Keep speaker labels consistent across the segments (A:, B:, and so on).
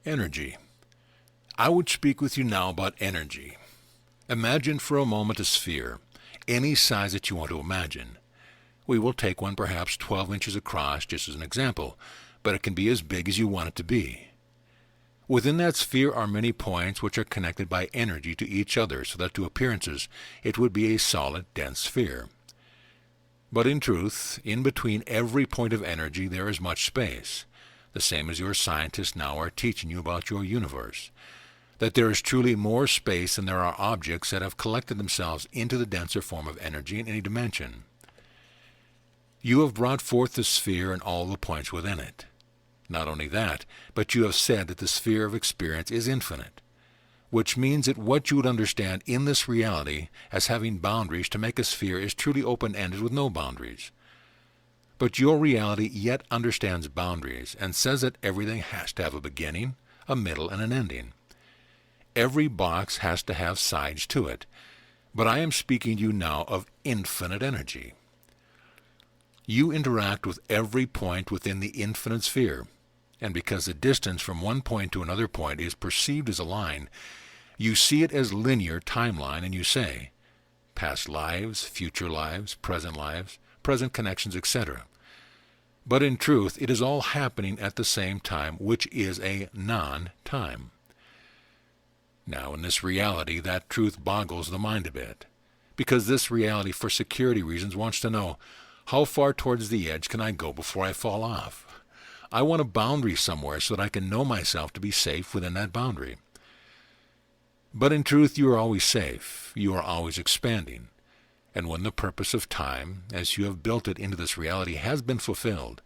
A: Energy. I would speak with you now about energy. Imagine for a moment a sphere, any size that you want to imagine. We will take one perhaps 12 inches across just as an example, but it can be as big as you want it to be. Within that sphere are many points which are connected by energy to each other so that to appearances it would be a solid, dense sphere. But in truth, in between every point of energy there is much space, the same as your scientists now are teaching you about your universe, that there is truly more space than there are objects that have collected themselves into the denser form of energy in any dimension. You have brought forth the sphere and all the points within it. Not only that, but you have said that the sphere of experience is infinite, which means that what you would understand in this reality as having boundaries to make a sphere is truly open-ended with no boundaries. But your reality yet understands boundaries and says that everything has to have a beginning, a middle, and an ending. Every box has to have sides to it, but I am speaking to you now of infinite energy. You interact with every point within the infinite sphere, and because the distance from one point to another point is perceived as a line, you see it as linear timeline and you say, past lives, future lives, present connections, etc. But in truth, it is all happening at the same time, which is a non-time. Now, in this reality, that truth boggles the mind a bit, because this reality, for security reasons, wants to know, how far towards the edge can I go before I fall off? I want a boundary somewhere so that I can know myself to be safe within that boundary. But in truth, you are always safe. You are always expanding. And when the purpose of time, as you have built it into this reality, has been fulfilled,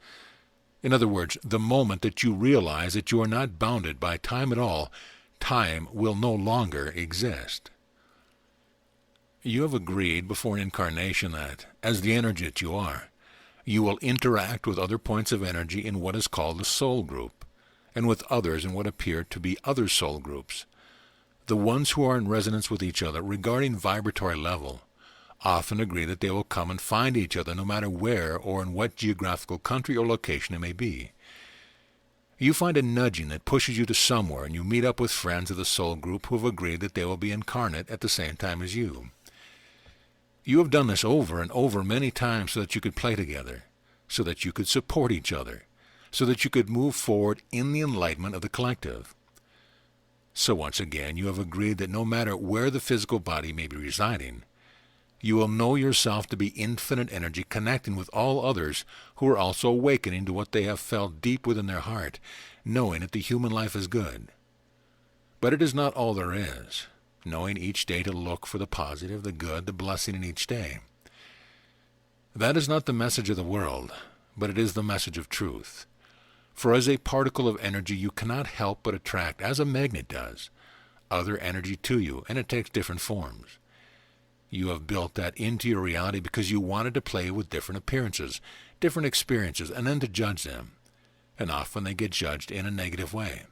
A: in other words, the moment that you realize that you are not bounded by time at all, time will no longer exist. You have agreed before an incarnation that, as the energy that you are, you will interact with other points of energy in what is called the soul group, and with others in what appear to be other soul groups. The ones who are in resonance with each other regarding vibratory level often agree that they will come and find each other no matter where or in what geographical country or location it may be. You find a nudging that pushes you to somewhere, and you meet up with friends of the soul group who have agreed that they will be incarnate at the same time as you. You have done this over and over many times so that you could play together, so that you could support each other, so that you could move forward in the enlightenment of the collective. So once again, you have agreed that no matter where the physical body may be residing, you will know yourself to be infinite energy connecting with all others who are also awakening to what they have felt deep within their heart, knowing that the human life is good. But it is not all there is, knowing each day to look for the positive, the good, the blessing in each day. That is not the message of the world, but it is the message of truth. For as a particle of energy you cannot help but attract, as a magnet does, other energy to you, and it takes different forms. You have built that into your reality because you wanted to play with different appearances, different experiences, and then to judge them. And often they get judged in a negative way.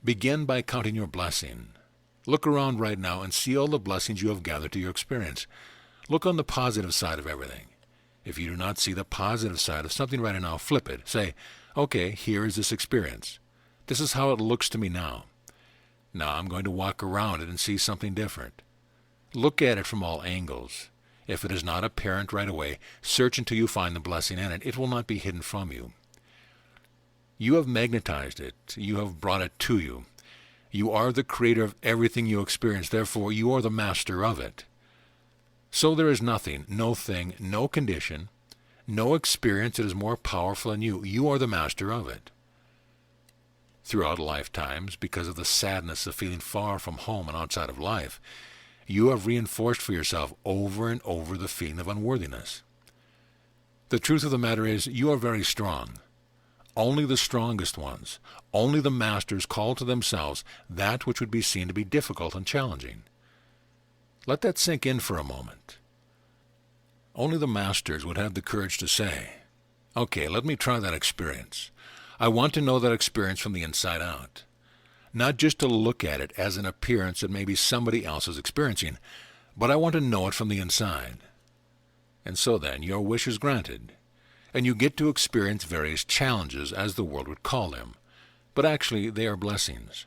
A: Begin by counting your blessing. Look around right now and see all the blessings you have gathered to your experience. Look on the positive side of everything. If you do not see the positive side of something right now, flip it. Say, okay, here is this experience. This is how it looks to me now. Now I'm going to walk around it and see something different. Look at it from all angles. If it is not apparent right away, search until you find the blessing in it. It will not be hidden from you. You have magnetized it. You have brought it to you. You are the creator of everything you experience. Therefore, you are the master of it. So there is nothing, no thing, no condition, no experience that is more powerful than you. You are the master of it. Throughout lifetimes, because of the sadness of feeling far from home and outside of life, you have reinforced for yourself over and over the feeling of unworthiness. The truth of the matter is, you are very strong. Only the strongest ones, only the masters call to themselves that which would be seen to be difficult and challenging. Let that sink in for a moment. Only the masters would have the courage to say, okay, let me try that experience. I want to know that experience from the inside out. Not just to look at it as an appearance that maybe somebody else is experiencing, but I want to know it from the inside. And so then, your wish is granted, and you get to experience various challenges, as the world would call them, but actually they are blessings.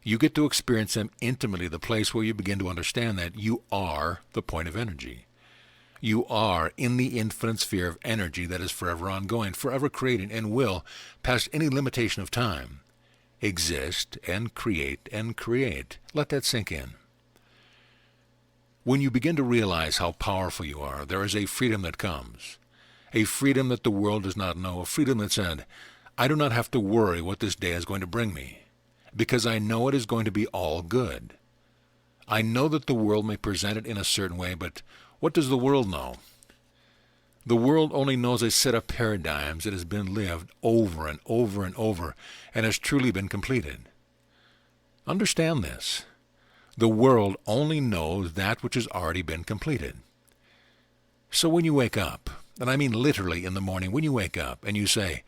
A: You get to experience them intimately, the place where you begin to understand that you are the point of energy. You are in the infinite sphere of energy that is forever ongoing, forever creating, and will, past any limitation of time, exist and create and create. Let that sink in. When you begin to realize how powerful you are, there is a freedom that comes. A freedom that the world does not know. A freedom that said, I do not have to worry what this day is going to bring me, because I know it is going to be all good. I know that the world may present it in a certain way, but what does the world know? The world only knows a set of paradigms that has been lived over and over and over and has truly been completed. Understand this. The world only knows that which has already been completed. So when you wake up, and I mean literally in the morning, when you wake up and you say,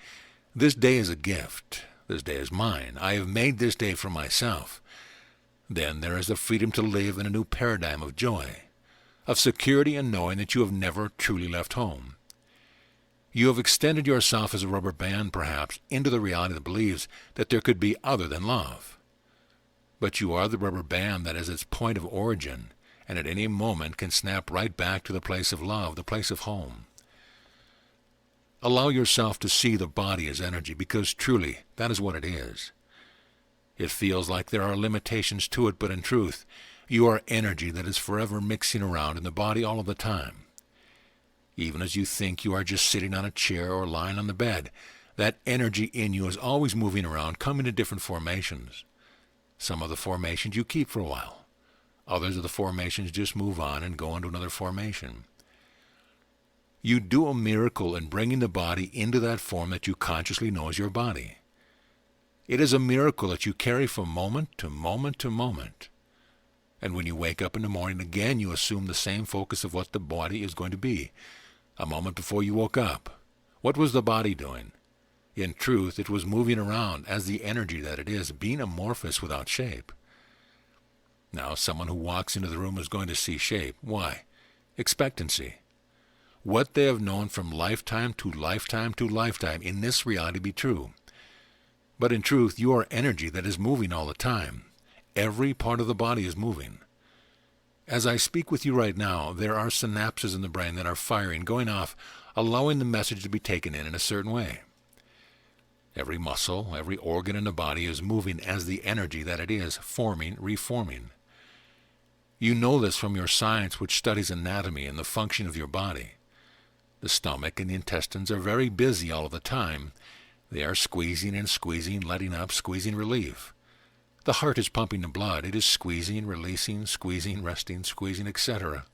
A: this day is a gift, this day is mine, I have made this day for myself, then there is the freedom to live in a new paradigm of joy, of security and knowing that you have never truly left home. You have extended yourself as a rubber band, perhaps, into the reality that believes that there could be other than love. But you are the rubber band that is its point of origin, and at any moment can snap right back to the place of love, the place of home. Allow yourself to see the body as energy, because truly, that is what it is. It feels like there are limitations to it, but in truth, you are energy that is forever mixing around in the body all of the time. Even as you think you are just sitting on a chair or lying on the bed, that energy in you is always moving around, coming in different formations. Some of the formations you keep for a while. Others of the formations just move on and go into another formation. You do a miracle in bringing the body into that form that you consciously know is your body. It is a miracle that you carry from moment to moment to moment. And when you wake up in the morning again, you assume the same focus of what the body is going to be. A moment before you woke up, what was the body doing? In truth, it was moving around as the energy that it is, being amorphous without shape. Now, someone who walks into the room is going to see shape. Why? Expectancy. What they have known from lifetime to lifetime to lifetime in this reality be true. But in truth, you are energy that is moving all the time. Every part of the body is moving. As I speak with you right now, there are synapses in the brain that are firing, going off, allowing the message to be taken in a certain way. Every muscle, every organ in the body is moving as the energy that it is, forming, reforming. You know this from your science, which studies anatomy and the function of your body. The stomach and the intestines are very busy all of the time. They are squeezing and squeezing, letting up, squeezing, relief. The heart is pumping the blood. It is squeezing, releasing, squeezing, resting, squeezing, etc.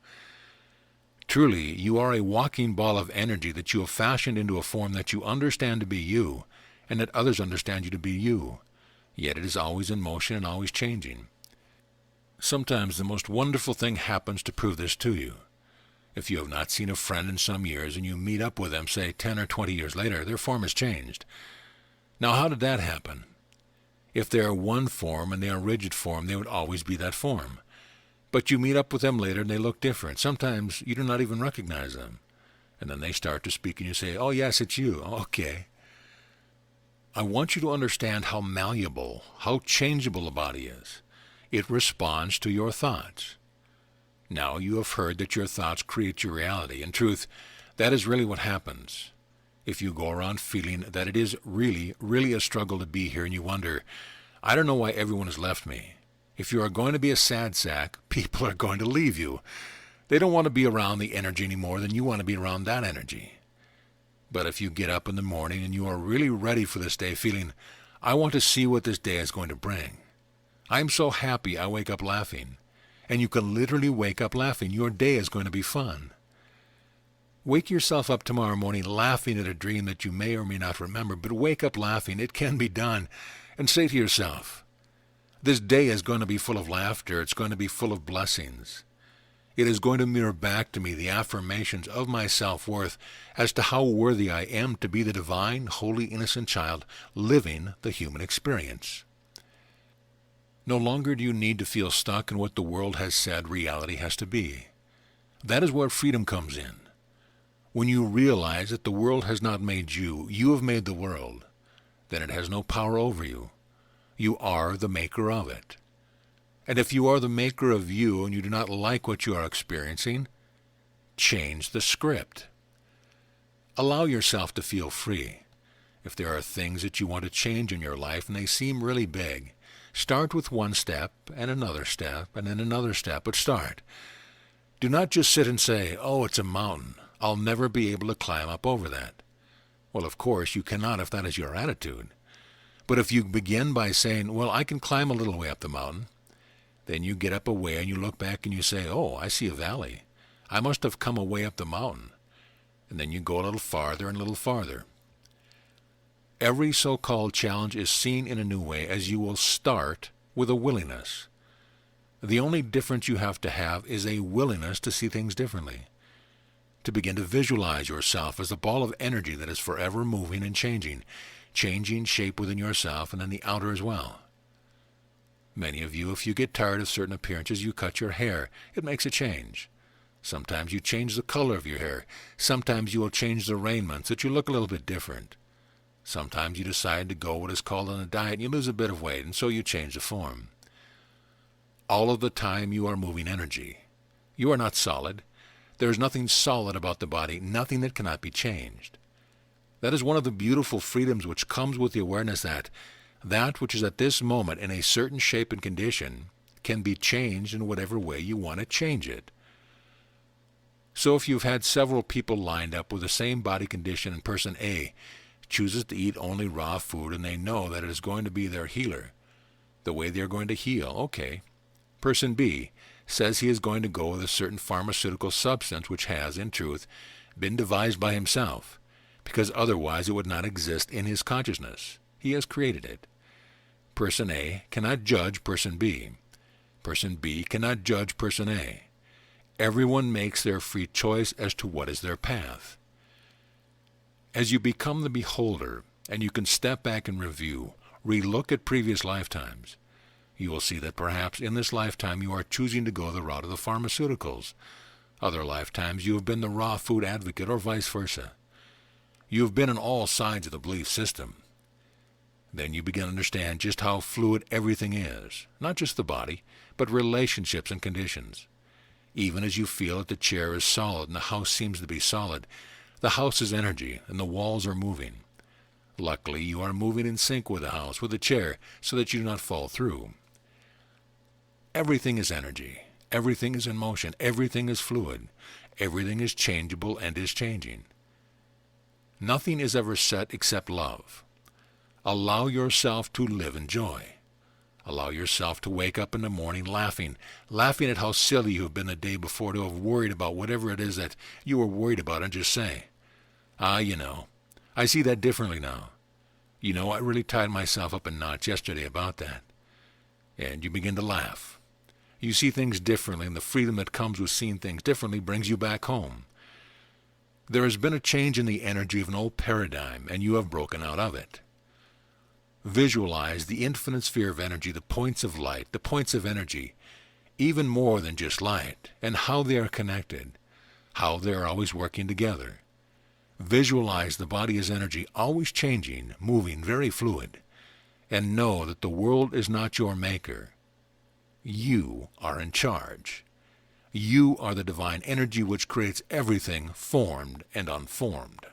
A: Truly, you are a walking ball of energy that you have fashioned into a form that you understand to be you, and that others understand you to be you. Yet it is always in motion and always changing. Sometimes the most wonderful thing happens to prove this to you. If you have not seen a friend in some years and you meet up with them, say 10 or 20 years later, their form has changed. Now, how did that happen? If they are one form and they are rigid form, they would always be that form. But you meet up with them later and they look different. Sometimes you do not even recognize them. And then they start to speak and you say, oh yes, it's you. Okay. I want you to understand how malleable, how changeable the body is. It responds to your thoughts. Now you have heard that your thoughts create your reality. In truth, that is really what happens. If you go around feeling that it is really, really a struggle to be here and you wonder, I don't know why everyone has left me. If you are going to be a sad sack, people are going to leave you. They don't want to be around the energy any more than you want to be around that energy. But if you get up in the morning and you are really ready for this day, feeling, I want to see what this day is going to bring. I'm so happy I wake up laughing. And you can literally wake up laughing. Your day is going to be fun. Wake yourself up tomorrow morning laughing at a dream that you may or may not remember, but wake up laughing. It can be done. And say to yourself, this day is going to be full of laughter. It's going to be full of blessings. It is going to mirror back to me the affirmations of my self-worth as to how worthy I am to be the divine, holy, innocent child living the human experience. No longer do you need to feel stuck in what the world has said reality has to be. That is where freedom comes in. When you realize that the world has not made you, you have made the world. then it has no power over you. You are the maker of it. And if you are the maker of you and you do not like what you are experiencing, change the script. Allow yourself to feel free. If there are things that you want to change in your life and they seem really big, start with one step and another step and then another step, but start. Do not just sit and say, oh, it's a mountain. I'll never be able to climb up over that. Well, of course, you cannot if that is your attitude. But if you begin by saying, well, I can climb a little way up the mountain, then you get up a way and you look back and you say, oh, I see a valley. I must have come a way up the mountain. And then you go a little farther and a little farther. Every so-called challenge is seen in a new way as you will start with a willingness. The only difference you have to have is a willingness to see things differently, to begin to visualize yourself as a ball of energy that is forever moving and changing shape within yourself and in the outer as well. Many of you, if you get tired of certain appearances, you cut your hair. It makes a change. Sometimes you change the color of your hair. Sometimes you will change the raiments that you look a little bit different. Sometimes you decide to go what is called on a diet and you lose a bit of weight, and so you change the form. All of the time you are moving energy. You are not solid. There is nothing solid about the body, nothing that cannot be changed. That is one of the beautiful freedoms which comes with the awareness that that which is at this moment in a certain shape and condition can be changed in whatever way you want to change it. So if you've had several people lined up with the same body condition and person A chooses to eat only raw food and they know that it is going to be their healer, the way they're going to heal, okay. Person B says he is going to go with a certain pharmaceutical substance which has, in truth, been devised by himself, because otherwise it would not exist in his consciousness. He has created it. Person A cannot judge person B. Person B cannot judge person A. Everyone makes their free choice as to what is their path. As you become the beholder, and you can step back and review, relook at previous lifetimes, you will see that perhaps in this lifetime you are choosing to go the route of the pharmaceuticals. Other lifetimes you have been the raw food advocate or vice versa. You have been on all sides of the belief system. Then you begin to understand just how fluid everything is, not just the body, but relationships and conditions. Even as you feel that the chair is solid and the house seems to be solid, the house is energy and the walls are moving. Luckily, you are moving in sync with the house, with the chair, so that you do not fall through. Everything is energy. Everything is in motion. Everything is fluid. Everything is changeable and is changing. Nothing is ever set except love. Allow yourself to live in joy. Allow yourself to wake up in the morning laughing at how silly you have been the day before to have worried about whatever it is that you were worried about, and just say, I see that differently now. I really tied myself up in knots yesterday about that. And you begin to laugh. You see things differently, and the freedom that comes with seeing things differently brings you back home. There has been a change in the energy of an old paradigm, and you have broken out of it. Visualize the infinite sphere of energy, the points of light, the points of energy, even more than just light, and how they are connected, how they are always working together. Visualize the body as energy, always changing, moving, very fluid, and know that the world is not your maker. You are in charge. You are the divine energy which creates everything formed and unformed.